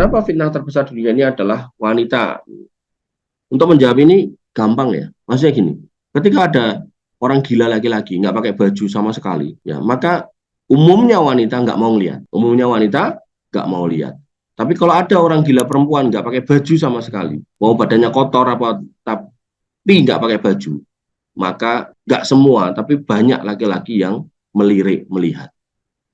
kenapa fitnah terbesar di dunia ini adalah wanita? Untuk menjawab ini gampang ya. Maksudnya gini, ketika ada orang gila laki-laki nggak pakai baju sama sekali, ya maka umumnya wanita nggak mau lihat. Umumnya wanita nggak mau lihat. Tapi kalau ada orang gila perempuan nggak pakai baju sama sekali, mau badannya kotor apa tapi nggak pakai baju, maka nggak semua, tapi banyak laki-laki yang melirik melihat.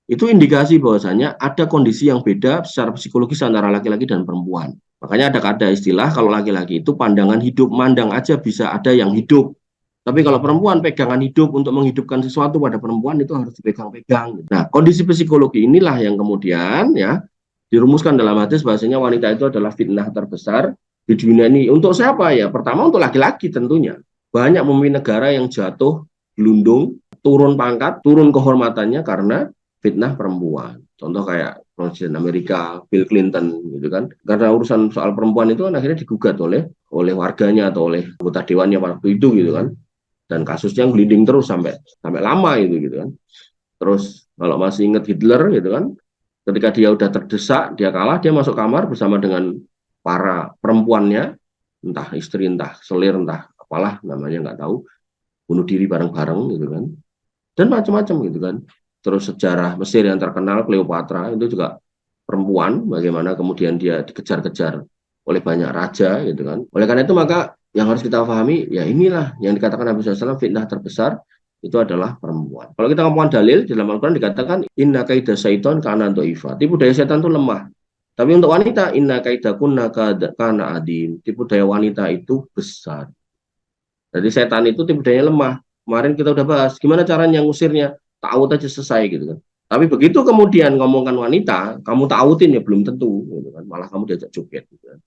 Itu indikasi bahwasanya ada kondisi yang beda secara psikologis antara laki-laki dan perempuan. Makanya ada istilah kalau laki-laki itu pandangan hidup, mandang aja bisa ada yang hidup. Tapi kalau perempuan pegangan hidup untuk menghidupkan sesuatu pada perempuan itu harus dipegang-pegang. Nah, kondisi psikologi inilah yang kemudian ya dirumuskan dalam hadis bahwasanya wanita itu adalah fitnah terbesar di dunia ini. Untuk siapa ya? Pertama untuk laki-laki tentunya. Banyak pemimpin negara yang jatuh, gelundung, turun pangkat, turun kehormatannya karena fitnah perempuan. Contoh kayak Presiden Amerika, Bill Clinton, gitu kan. Karena urusan soal perempuan itu kan akhirnya digugat oleh warganya atau oleh anggota dewannya waktu itu, gitu kan. Dan kasusnya gelinding terus sampai lama itu, gitu kan. Terus kalau masih ingat Hitler, gitu kan, ketika dia udah terdesak, dia kalah, dia masuk kamar bersama dengan para perempuannya, entah istri, entah selir, entah apalah namanya nggak tahu, bunuh diri bareng-bareng, gitu kan. Dan macam-macam, gitu kan. Terus sejarah Mesir yang terkenal Cleopatra itu juga perempuan, bagaimana kemudian dia dikejar-kejar oleh banyak raja, gitu kan. Oleh karena itu maka yang harus kita pahami ya inilah yang dikatakan Nabi SAW fitnah terbesar itu adalah perempuan. Kalau kita ngomong dalil di dalam Al-Quran dikatakan inna kaida syaiton kana dhaifa. Tipu daya setan itu lemah. Tapi untuk wanita inna kaida kunna kana adim. Tipu daya wanita itu besar. Jadi setan itu tipu daya lemah. Kemarin kita udah bahas gimana caranya ngusirnya. Ta'awud aja selesai gitu kan. Tapi begitu kemudian ngomongkan wanita, kamu ta'awudin ya belum tentu gitu kan. Malah kamu diajak joget gitu kan.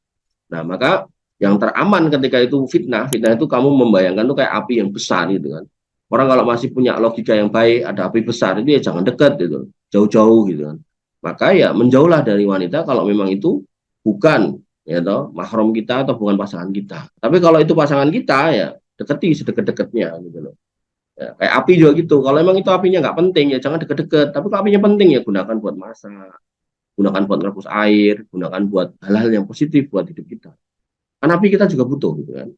Nah, maka yang teraman ketika itu fitnah itu kamu membayangkan tuh kayak api yang besar gitu kan. Orang kalau masih punya logika yang baik, ada api besar itu ya jangan dekat gitu, jauh-jauh gitu kan. Maka ya menjauhlah dari wanita kalau memang itu bukan ya toh mahram kita atau bukan pasangan kita. Tapi kalau itu pasangan kita ya deketi sedekat-dekatnya gitu loh. Ya, kayak api juga gitu. Kalau emang itu apinya nggak penting ya jangan deket-deket. Tapi kalau apinya penting ya gunakan buat masak, gunakan buat merebus air, gunakan buat hal-hal yang positif buat hidup kita. Kan api kita juga butuh gitu kan.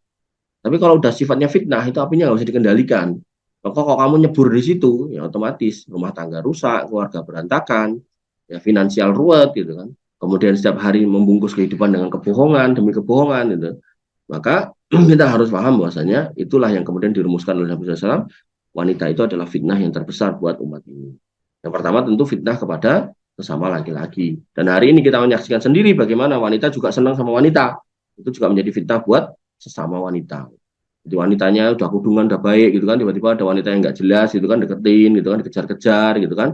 Tapi kalau udah sifatnya fitnah itu apinya nggak bisa dikendalikan. Maka kalau kamu nyebur di situ ya otomatis rumah tangga rusak, keluarga berantakan, ya finansial ruwet gitu kan. Kemudian setiap hari membungkus kehidupan dengan kebohongan demi kebohongan gitu. Maka kita harus paham bahwasanya itulah yang kemudian dirumuskan oleh Nabi SAW. Wanita itu adalah fitnah yang terbesar buat umat ini. Yang pertama tentu fitnah kepada sesama laki-laki. Dan hari ini kita menyaksikan sendiri bagaimana wanita juga senang sama wanita. Itu juga menjadi fitnah buat sesama wanita. Jadi wanitanya udah kudungan, udah baik gitu kan. Tiba-tiba ada wanita yang nggak jelas gitu kan, deketin gitu kan, dikejar-kejar gitu kan.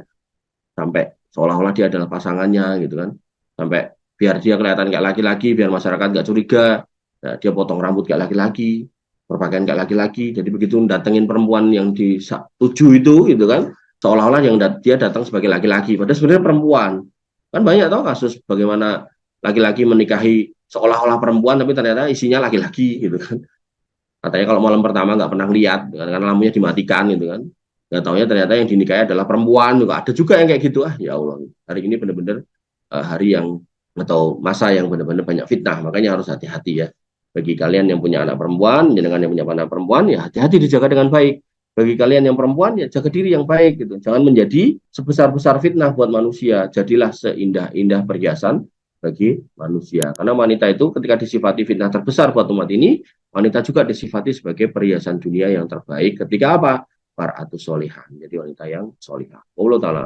Sampai seolah-olah dia adalah pasangannya gitu kan. Sampai biar dia kelihatan kayak laki-laki, biar masyarakat nggak curiga. Nah, dia potong rambut kayak laki-laki, berpakaian kayak laki-laki. Jadi begitu datengin perempuan yang dituju itu gitu kan, seolah-olah yang dia datang sebagai laki-laki, padahal sebenarnya perempuan. Kan banyak tau kasus bagaimana laki-laki menikahi seolah-olah perempuan tapi ternyata isinya laki-laki gitu kan. Katanya kalau malam pertama nggak pernah lihat karena lampunya dimatikan gitu kan. Nggak taunya ternyata yang dinikahi adalah perempuan juga. Ada juga yang kayak gitu. Ya Allah, hari ini benar-benar hari yang atau masa yang benar-benar banyak fitnah. Makanya harus hati-hati ya. Bagi kalian yang punya anak perempuan, dengan yang punya anak perempuan, ya hati-hati dijaga dengan baik. Bagi kalian yang perempuan, ya jaga diri yang baik gitu. Jangan menjadi sebesar-besar fitnah buat manusia. Jadilah seindah-indah perhiasan bagi manusia. Karena wanita itu ketika disifati fitnah terbesar buat umat ini, wanita juga disifati sebagai perhiasan dunia yang terbaik ketika apa? Mar'atus solihah. Jadi wanita yang solihah. Allah Ta'ala.